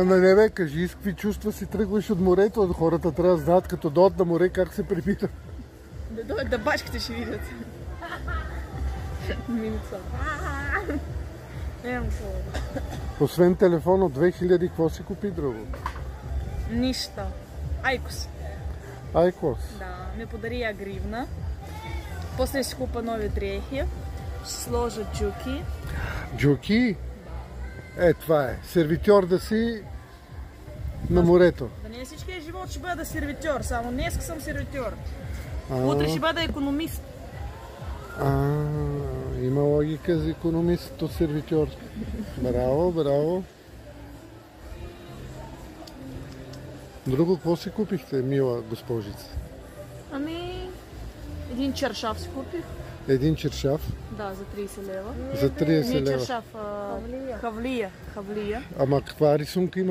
Не бе, кажи с какви чувства си тръгваш от морето. Хората трябва да знаят като дойдат на море как се прибират. Да дойдат, да бачките ще видят. Минуца. Освен телефон от 2000, какво си купи друго? Нищо. Айкос. Айкос? Да, ми подари я гривна. После ще купа нови дрехи. Ще сложа джуки. Джуки? Това е. Сервитьор да си на морето. Да не всичкият живот ще бъда сервитьор, само днес съм сервитьор. Утре ще бъда икономист. Има логика за икономист от сервитьор. Браво, браво. Друго, какво си купихте, мила госпожица? Един чершаф си купих. Един чершаф? Да, за 30 лева. За 30 лева. Не чершаф, хавлия. Ама каква рисунка има?